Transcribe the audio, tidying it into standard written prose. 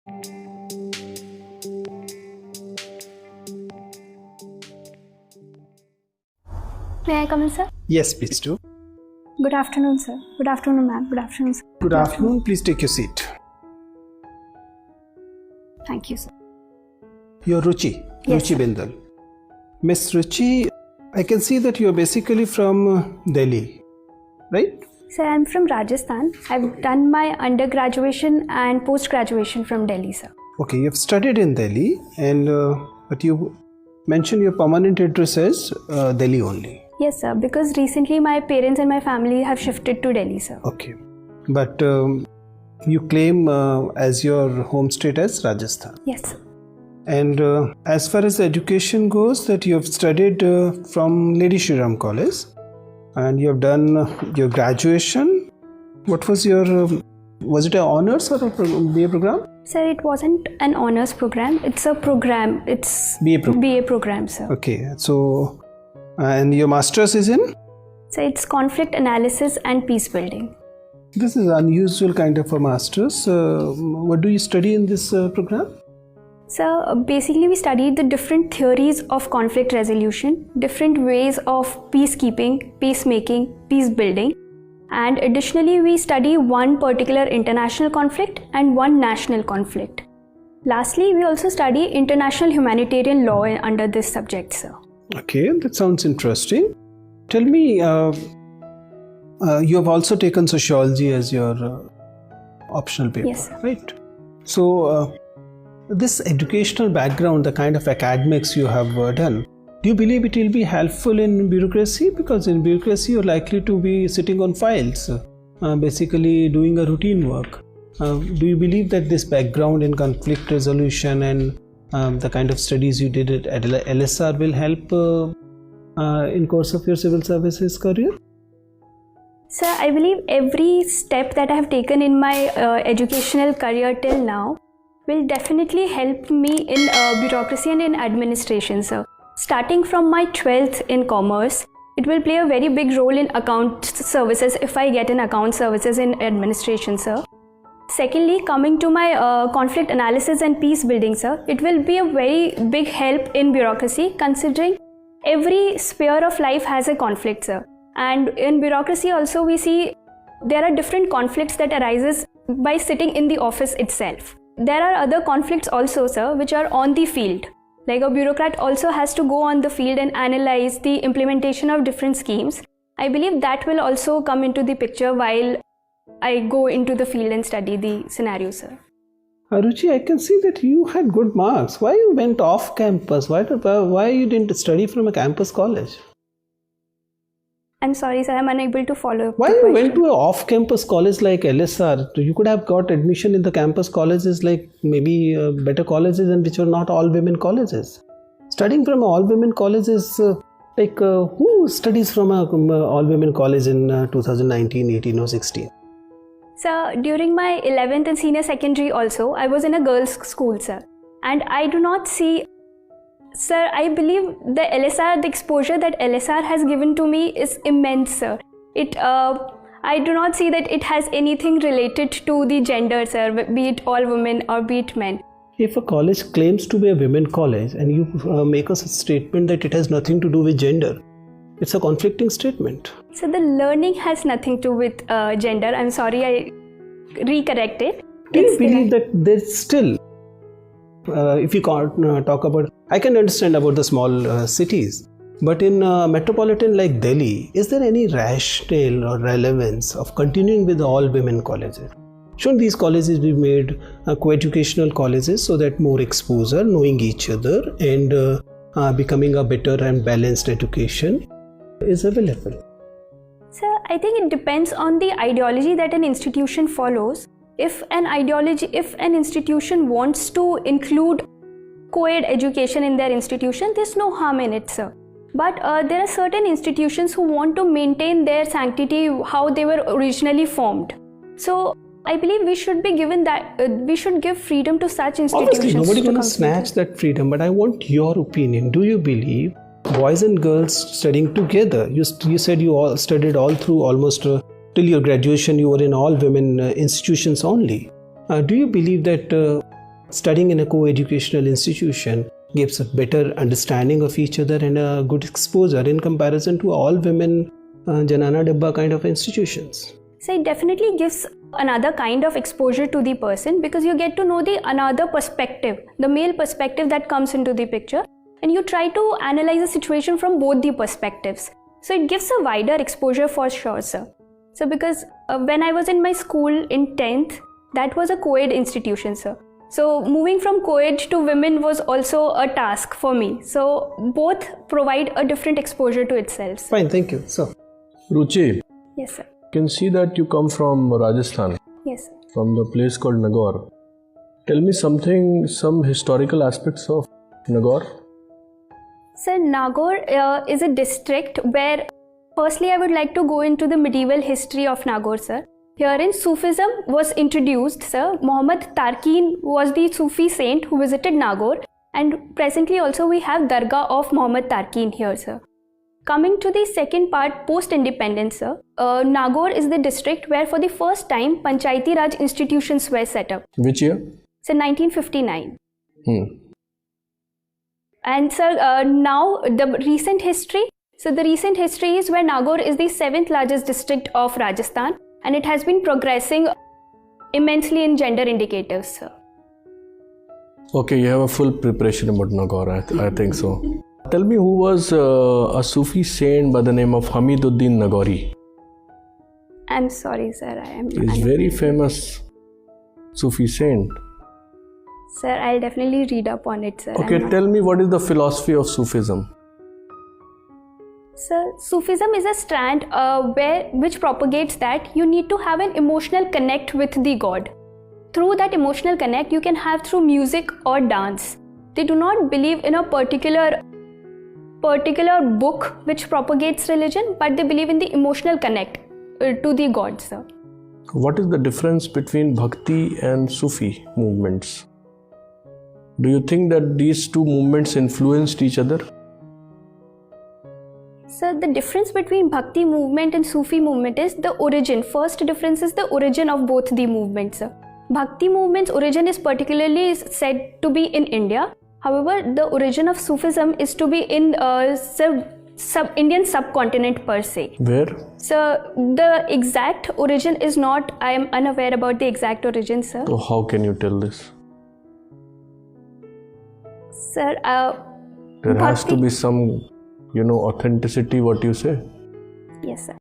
May I come in, sir? Yes, please do. Good afternoon, sir. Good afternoon, ma'am. Good afternoon, sir. Good afternoon. Please take your seat. Thank you, sir. You're Ruchi. Yes, Ruchi sir. Bindal. Miss Ruchi, I can see that you're basically from Delhi, right? Sir, I'm from Rajasthan. I've done my undergraduation and post-graduation from Delhi, sir. Okay, you've studied in Delhi, and but you mentioned your permanent address as Delhi only. Yes, sir. Because recently my parents and my family have shifted to Delhi, sir. Okay, but you claim as your home state as Rajasthan. Yes, sir. And as far as the education goes, that you have studied from Lady Shri Ram College, and you have done your graduation. What was your, was it an honors or a BA program? Sir, it wasn't an honors program. It's a program. It's BA program, sir. Okay, so, and your master's is in? So it's conflict analysis and peace building. This is unusual kind of a master's. What do you study in this program? So basically we studied the different theories of conflict resolution, different ways of peacekeeping, peacemaking, peace building, and additionally we study one particular international conflict and one national conflict. Lastly, we also study international humanitarian law under this subject, sir. Okay, that sounds interesting. Tell me, you have also taken sociology as your optional paper, yes, sir. Right? So, this educational background, the kind of academics you have done, do you believe it will be helpful in bureaucracy? Because in bureaucracy you're likely to be sitting on files, basically doing a routine work. Do you believe that this background in conflict resolution and the kind of studies you did at LSR will help in course of your civil services career? Sir, I believe every step that I have taken in my educational career till now will definitely help me in bureaucracy and in administration, sir. Starting from my 12th in commerce, it will play a very big role in account services if I get in account services in administration, sir. Secondly, coming to my conflict analysis and peace building, sir, it will be a very big help in bureaucracy considering every sphere of life has a conflict, sir. And in bureaucracy also we see there are different conflicts that arises by sitting in the office itself. There are other conflicts also, sir, which are on the field. Like a bureaucrat also has to go on the field and analyze the implementation of different schemes. I believe that will also come into the picture while I go into the field and study the scenario, sir. Ruchi, I can see that you had good marks. Why you went off campus? Why you didn't study from a campus college? I'm sorry, sir, I'm unable to follow up. Why you went to an off-campus college like LSR? You could have got admission in the campus colleges like maybe better colleges and which were not all-women colleges. Studying from all-women college is who studies from a all-women college in 2019, 18 or 16? Sir, during my 11th and senior secondary also, I was in a girls' school, sir. And I do not see... Sir, I believe the LSR, the exposure that LSR has given to me is immense, sir. I do not see that it has anything related to the gender, sir, be it all women or be it men. If a college claims to be a women college and you make a statement that it has nothing to do with gender, it's a conflicting statement. So the learning has nothing to do with gender. I'm sorry, I recorrect it. Do you believe that there's still, if you can't talk about, I can understand about the small cities, but in metropolitan like Delhi, is there any rationale or relevance of continuing with all women colleges? Shouldn't these colleges be made co-educational colleges so that more exposure, knowing each other and becoming a better and balanced education is available? Sir, I think it depends on the ideology that an institution follows. If an institution wants to include co-ed education in their institution, there's no harm in it, sir. But there are certain institutions who want to maintain their sanctity how they were originally formed. So I believe we should be given that, we should give freedom to such institutions. Obviously, nobody going to snatch that freedom, but I want your opinion. Do you believe boys and girls studying together? You said you all studied all through almost till your graduation, you were in all women institutions only. Do you believe that studying in a co-educational institution gives a better understanding of each other and a good exposure in comparison to all women Janana Dibba kind of institutions. So it definitely gives another kind of exposure to the person, because you get to know the another perspective, the male perspective that comes into the picture, and you try to analyze the situation from both the perspectives. So it gives a wider exposure for sure, sir. So because when I was in my school in 10th, that was a co-ed institution, sir. So moving from co-ed to women was also a task for me. So both provide a different exposure to itself. Fine, thank you. So, Ruchi, Yes, sir. I can see that you come from Rajasthan, Yes, sir. from the place called Nagaur. Tell me some historical aspects of Nagaur. Sir, Nagaur is a district where, firstly, I would like to go into the medieval history of Nagaur, sir. Herein, Sufism was introduced, sir. Muhammad Tarkin was the Sufi saint who visited Nagaur, and presently also we have Dargah of Muhammad Tarkin here, sir. Coming to the second part, post-independence, sir, Nagaur is the district where for the first time Panchayati Raj institutions were set up. Which year? So 1959. And sir, now the recent history. So the recent history is where Nagaur is the 7th largest district of Rajasthan, and it has been progressing immensely in gender indicators, sir. Okay, you have a full preparation about Nagaur, I think so. Tell me, who was a Sufi saint by the name of Hamiduddin Nagauri? I'm sorry, sir. He's very famous Sufi saint. Sir, I'll definitely read up on it, sir. Okay, tell me, what is the philosophy of Sufism? Sir, Sufism is a strand which propagates that you need to have an emotional connect with the God. Through that emotional connect, you can have through music or dance. They do not believe in a particular book which propagates religion, but they believe in the emotional connect to the God, sir. What is the difference between Bhakti and Sufi movements? Do you think that these two movements influenced each other? Sir, the difference between Bhakti movement and Sufi movement is the origin. First difference is the origin of both the movements, sir. Bhakti movement's origin is particularly said to be in India. However, the origin of Sufism is to be in Indian subcontinent per se. Where? So the exact origin is not, I am unaware about the exact origin, sir. So how can you tell this? Sir, there has to be some, authenticity, what you say. Yes, sir.